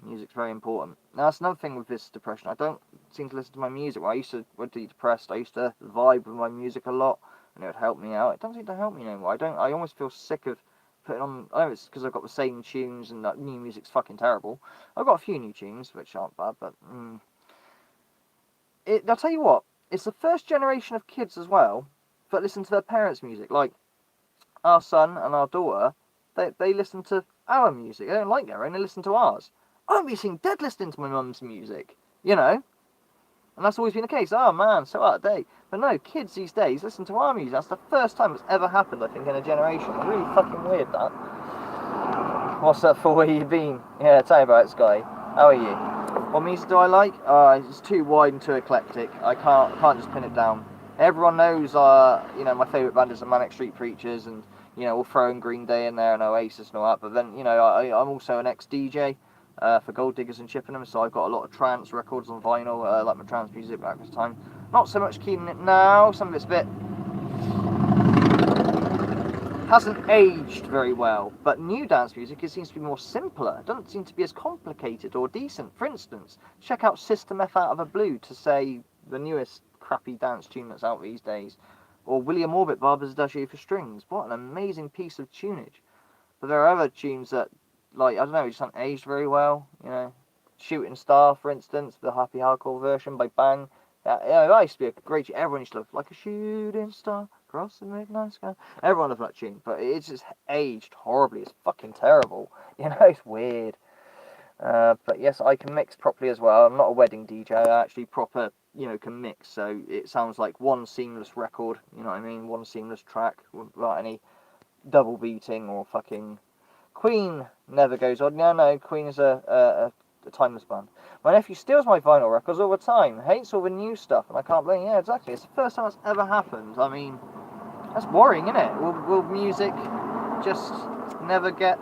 Music's very important. Now, that's another thing with this depression. I don't seem to listen to my music. When I used to be depressed, I used to vibe with my music a lot, and it would help me out. It doesn't seem to help me anymore. I almost feel sick of putting on. I know it's because I've got the same tunes, and that new music's fucking terrible. I've got a few new tunes, which aren't bad, but I'll tell you what, it's the first generation of kids as well that listen to their parents' music. Like, our son and our daughter, they listen to our music. They don't like their own, they listen to ours. I don't be seen dead listening to my mum's music, you know? And that's always been the case. Oh man, so out of date. But no, kids these days listen to our music. That's the first time it's ever happened, I think, in a generation. It's really fucking weird, that. What's up for where you been? Yeah, tell me about it, Sky. How are you? What music do I like? It's too wide and too eclectic. I can't just pin it down. Everyone knows, you know, my favourite band is the Manic Street Preachers, and, you know, we'll throw in Green Day in there and Oasis and all that. But then, you know, I'm also an ex-DJ for Gold Diggers and Chippenham, so I've got a lot of trance records on vinyl, like my trance music back this time. Not so much keen on it now. Some of it's a bit... hasn't aged very well, but new dance music, it seems to be more simpler. It doesn't seem to be as complicated or decent. For instance, check out System F Out of a Blue to say the newest crappy dance tune that's out these days, or William Orbit Barber's Adagio for Strings. What an amazing piece of tunage. But there are other tunes that, like, I don't know, just haven't aged very well, you know. Shooting Star, for instance, the happy hardcore version by Bang. That used to be a great tune. Everyone used to look like a shooting star across the midnight sky. Everyone loved that tune, but it's just aged horribly. It's fucking terrible. You know, it's weird. But yes, I can mix properly as well. I'm not a wedding DJ. I actually proper, you know, can mix. So it sounds like one seamless record. You know what I mean? One seamless track without any double beating or fucking... Queen never goes on. No, Queen is a timeless band. My nephew steals my vinyl records all the time, hates all the new stuff, and I can't blame him. Yeah, exactly. It's the first time that's ever happened. I mean, that's worrying, isn't it? Will music just never get,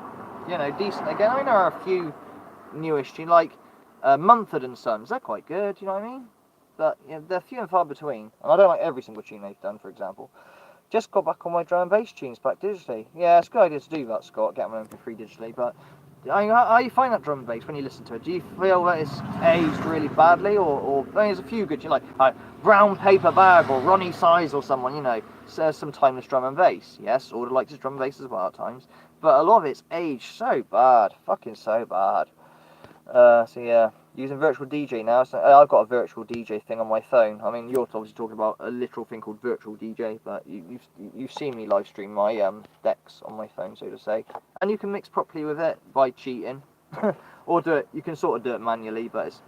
you know, decent again? I mean, there are a few newish tunes, like Mumford and Sons. They're quite good, you know what I mean? But you know, they're few and far between. And I don't like every single tune they've done, for example. Just got back on my drum and bass tunes back digitally. Yeah, it's a good idea to do that, Scott. Get them on MP3 digitally. But how you find that drum and bass when you listen to it? Do you feel that it's aged really badly, or I mean, there's a few good, like Brown Paper Bag or Ronnie Size or someone, you know, says some timeless drum and bass. Yes, Order likes his drum and bass as well at times, but a lot of it's aged so bad, fucking so bad. So yeah, using virtual DJ now. So I've got a virtual DJ thing on my phone. I mean, you're obviously talking about a literal thing called virtual DJ, but you've seen me live stream my decks on my phone, so to say. And you can mix properly with it by cheating, or do it. You can sort of do it manually, but it's...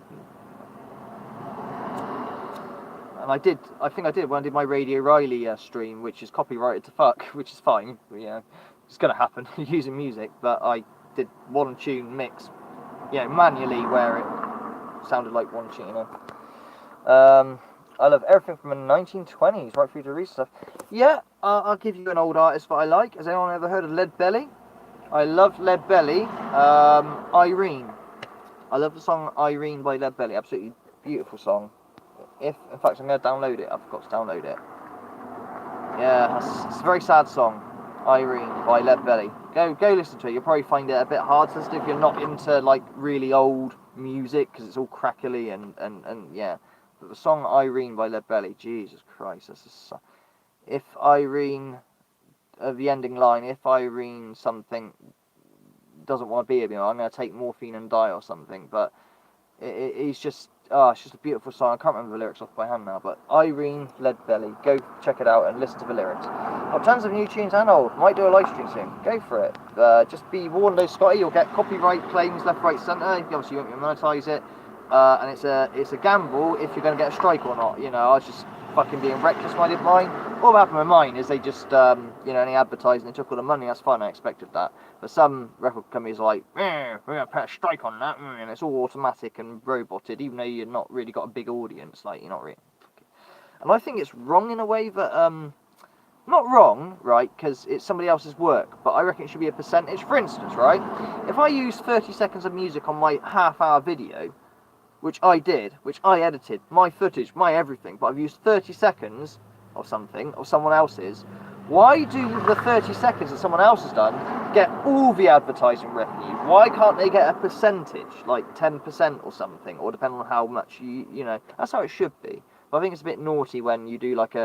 And I think I did when I did my Radio Riley stream, which is copyrighted to fuck, which is fine. But, yeah, it's gonna happen using music. But I did one tune mix, manually, where it sounded like one tune. You know. I love everything from the 1920s right through to recent stuff. Yeah, I'll give you an old artist that I like. Has anyone ever heard of Lead Belly? I love Lead Belly. Irene. I love the song Irene by Lead Belly. Absolutely beautiful song. In fact, I'm going to download it. I forgot to download it. Yeah, it's a very sad song. Irene by Lead Belly. Go listen to it. You'll probably find it a bit hard to listen to if you're not into like really old music, because it's all crackly and yeah. But the song Irene by Lead Belly, Jesus Christ, if Irene, the ending line, if Irene something doesn't want to be with me, I'm going to take morphine and die or something. But it's just a beautiful song. I can't remember the lyrics off by hand now, but Irene, Lead Belly, go check it out and listen to the lyrics. Got tons of new tunes and old. Might do a live stream soon. Go for it. Just be warned though, Scotty, you'll get copyright claims left, right, centre. Obviously you won't be monetise it. And it's a gamble if you're going to get a strike or not. You know, I was just fucking being reckless when I did mine. All that happened with mine is they just, any advertising, they took all the money. That's fine, I expected that. But some record companies are like, we're going to put a strike on that, and it's all automatic and roboted, even though you've not really got a big audience. Like, you're not really... And I think it's wrong in a way that, not wrong, right, because it's somebody else's work, but I reckon it should be a percentage. For instance, right, if I use 30 seconds of music on my half-hour video, which I did, which I edited, my footage, my everything, but I've used 30 seconds of something, of someone else's, why do the 30 seconds that someone else has done get all the advertising revenue? Why can't they get a percentage, like 10% or something, or depending on how much you know, that's how it should be. But I think it's a bit naughty when you do like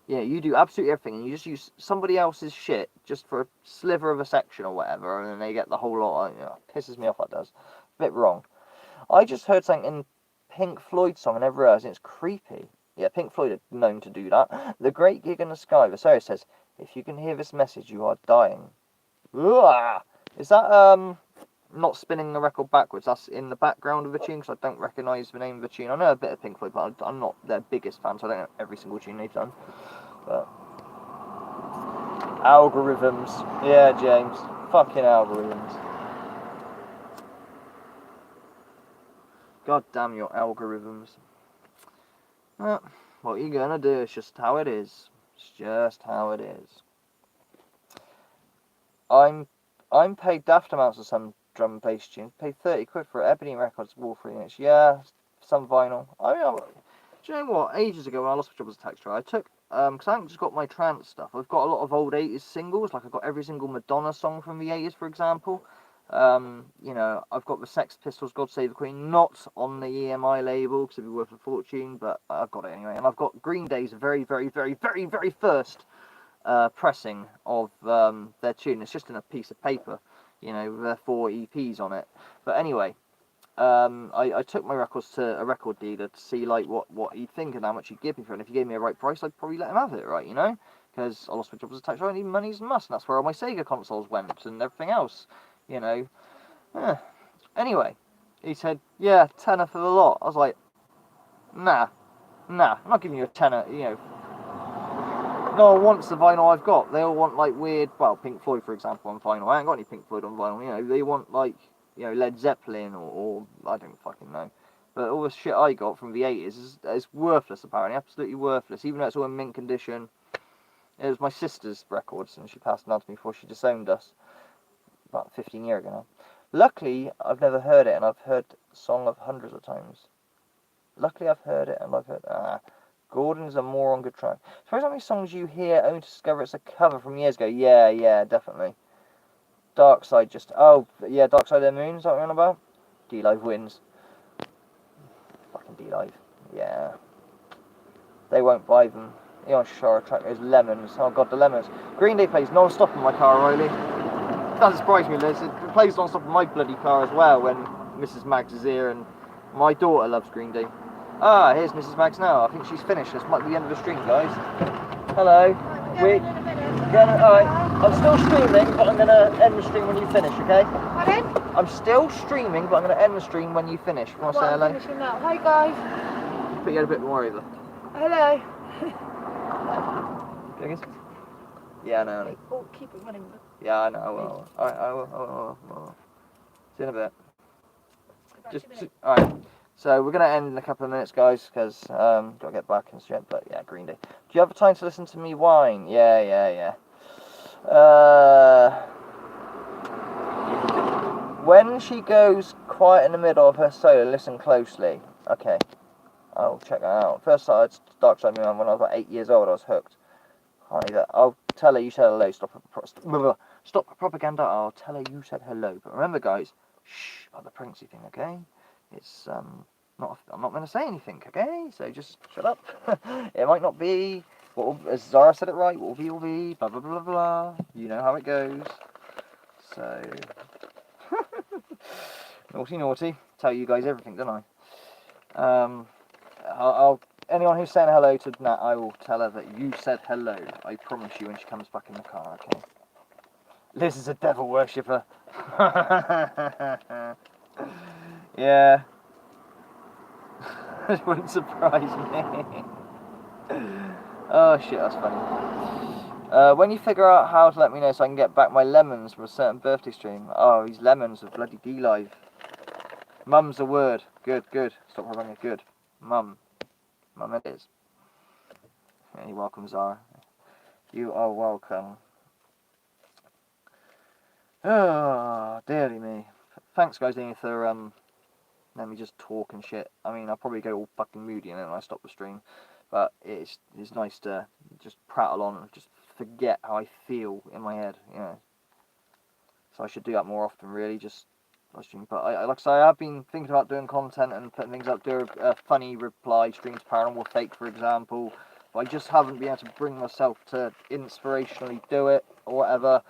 you do absolutely everything and you just use somebody else's shit just for a sliver of a section or whatever, and then they get the whole lot. Pisses me off, that does. A bit wrong. I just heard something in Pink Floyd's song I never realised, and it's creepy. Yeah, Pink Floyd are known to do that. The Great Gig in the Sky. Vasari says, if you can hear this message, you are dying. Ugh. Is that not spinning the record backwards? That's in the background of the tune, because I don't recognise the name of the tune. I know a bit of Pink Floyd, but I'm not their biggest fan, so I don't know every single tune they've done. But algorithms. Yeah, James. Fucking algorithms. God damn your algorithms. What you gonna do? It's just how it is. It's just how it is. I'm paid daft amounts of some drum and bass tunes. Paid 30 quid for Ebony Records Wolf remix. Yeah, some vinyl. I mean, Do you know what? Ages ago when I lost my job as a taxi driver, I took, because I haven't just got my trance stuff, I've got a lot of old 80s singles, like I've got every single Madonna song from the 80s, for example. You know, I've got the Sex Pistols' God Save the Queen, not on the EMI label, because it'd be worth a fortune, but I've got it anyway. And I've got Green Day's very, very, very, very, very first pressing of their tune. It's just in a piece of paper, you know, with their 4 EPs on it. But anyway, I took my records to a record dealer to see like what he'd think and how much he'd give me for it. And if he gave me a right price, I'd probably let him have it, right? You know, because I lost my job as a taxi driver. I need money's a must, and that's where all my Sega consoles went and everything else. You know. Anyway, he said, "Yeah, tenner for the lot." I was like, "Nah, I'm not giving you a tenner." You know, no one wants the vinyl I've got. They all want like weird, well, Pink Floyd, for example, on vinyl. I ain't got any Pink Floyd on vinyl. You know, they want like, you know, Led Zeppelin or I don't fucking know. But all the shit I got from the 80s is worthless, apparently, absolutely worthless. Even though it's all in mint condition. It was my sister's records, and she passed them on to me before she disowned us about 15 years ago now. Luckily, I've never heard it, and I've heard the song of hundreds of times. Luckily, I've heard it, and I've heard... Gordon's a moron good track. Suppose how many songs you hear only to discover it's a cover from years ago. Yeah, definitely. Dark Side just... Oh, yeah, Dark Side of the Moon, is that what you're on about? D-Live wins. Fucking D-Live. Yeah. They won't buy them. Eon Shara track is Lemons. Oh god, the Lemons. Green Day plays non-stop in my car, Riley. Doesn't surprise me, Liz. It plays non-stop in my bloody car as well when Mrs. Mags is here, and my daughter loves Green Day. Ah, here's Mrs. Mags now. I think she's finished. This might be the end of the stream, guys. Hello. Alright, I'm still streaming, but I'm going to end the stream when you finish, okay? Pardon? I'm still streaming, but I'm going to end the stream when you finish. Want to say hello? I'm finishing now. Hi, guys. Put you a bit more over. Hello. Yeah, I know. Oh, keep it running. Yeah, I know. I will. Alright, I will. See you in a bit. Alright. So we're going to end in a couple of minutes, guys, because got to get back and shit. But yeah, Green Day. Do you have time to listen to me whine? Yeah. When she goes quiet in the middle of her solo, listen closely. Okay. I'll check that out. First I had Dark Side of the Moon when I was about 8 years old. I was hooked. I'll tell her you said hello. Stop propaganda. I'll tell her you said hello. But remember, guys, shh about the pregnancy thing, okay? It's I'm not going to say anything, okay? So just shut up. It might not be. As Zara said it right. What will be. Blah blah blah blah. You know how it goes. So naughty. Tell you guys everything, don't I? Anyone who's saying hello to Nat, I will tell her that you said hello. I promise you when she comes back in the car, okay? Liz is a devil worshipper. Yeah. It wouldn't surprise me. Oh shit, that's funny. When you figure out how to let me know so I can get back my lemons from a certain birthday stream. Oh, these lemons are bloody D-Live. Mum's a word. Good. Stop remembering it. Good. Mum it is. You're welcome, Zara. You are welcome. Oh, dearly me. Thanks, guys, for let me just talk and shit. I mean, I'll probably go all fucking moody and then I stop the stream. But it's nice to just prattle on and just forget how I feel in my head, you know. So I should do that more often, really. Just stream. But I like I say, I have been thinking about doing content and putting things up. Do a funny reply stream to Paranormal Fake, for example. But I just haven't been able to bring myself to inspirationally do it or whatever.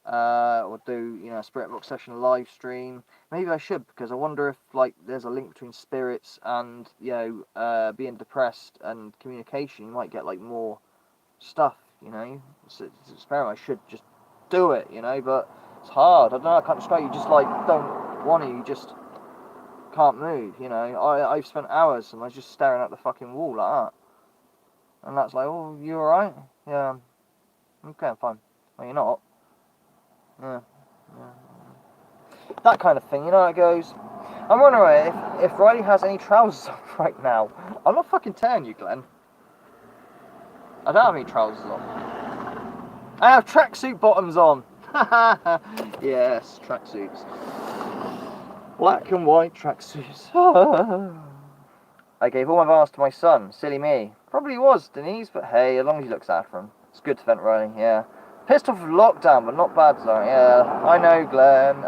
Or do, you know, a Spirit Box session live stream. Maybe I should, because I wonder if like there's a link between spirits and, you know, being depressed and communication. You might get like more stuff, you know. It's an experiment. I should just do it, you know, but it's hard. I don't know, I can't describe. You just like don't want to. You just can't move, you know. I've spent hours and I was just staring at the fucking wall like that. And that's like, oh, you alright? Yeah. Okay, I'm fine. Well, you're not. Yeah. That kind of thing, you know how it goes. I'm wondering if Riley has any trousers on right now. I'm not fucking telling you, Glenn. I don't have any trousers on. I have tracksuit bottoms on. Yes, tracksuits. Black and white tracksuits. I gave all my bars to my son. Silly me. Probably was, Denise, but hey, as long as he looks after him. It's good to vent riding, yeah. Pissed off of lockdown, but not bad, sorry. Yeah, I know, Glenn.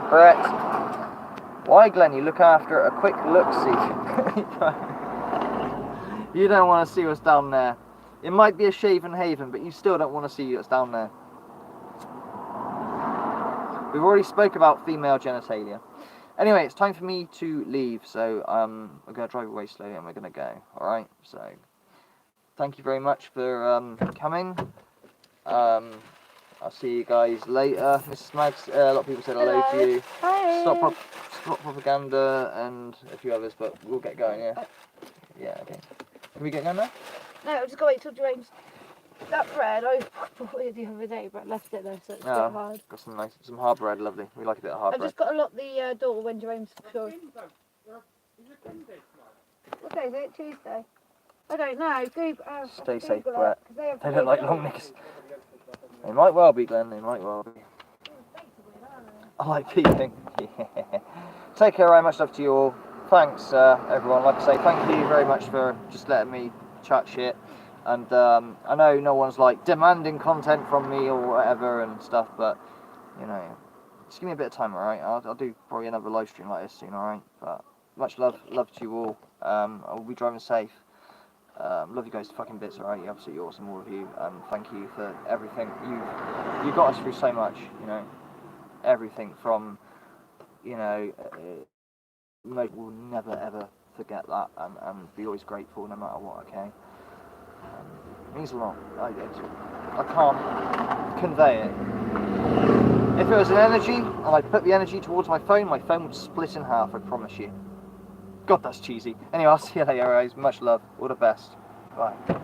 Brett. Why, Glenn? You look after a quick look-see. You don't want to see what's down there. It might be a shaven haven, but you still don't want to see what's down there. We've already spoke about female genitalia. Anyway, it's time for me to leave, so we're going to drive away slowly and we're going to go, alright? So, thank you very much for coming. I'll see you guys later. Mrs. Mags, a lot of people said hello to you. Hi. Stop Propaganda and a few others, but we'll get going, yeah? Yeah, okay. Can we get going now? No, I've just got to wait till James. That bread, I bought it the other day, but left it there, so it's a bit hard. Got some hard bread, lovely. We like a bit of hard I've bread. just got to lock the door when James goes. What day is it? Tuesday? I don't know. Stay safe, Google Brett. it, 'cause they have They don't like long niggas. They might well be, Glenn. They might well be. I like peeping. Yeah. Take care, very much love to you all. Thanks, everyone. Like I say, thank you very much for just letting me chat shit. And I know no one's like demanding content from me or whatever and stuff, but you know, just give me a bit of time, alright? I'll do probably another live stream like this soon, alright? But much love to you all. I'll be driving safe. Love you guys to fucking bits, alright? You're absolutely awesome, all of you. Thank you for everything. You got us through so much, you know. Everything from, you know, we'll never ever forget that and be always grateful no matter what, okay? It means a lot. I can't convey it. If it was an energy and I put the energy towards my phone would split in half, I promise you. God, that's cheesy. Anyway, I'll see you later, guys. Much love. All the best. Bye.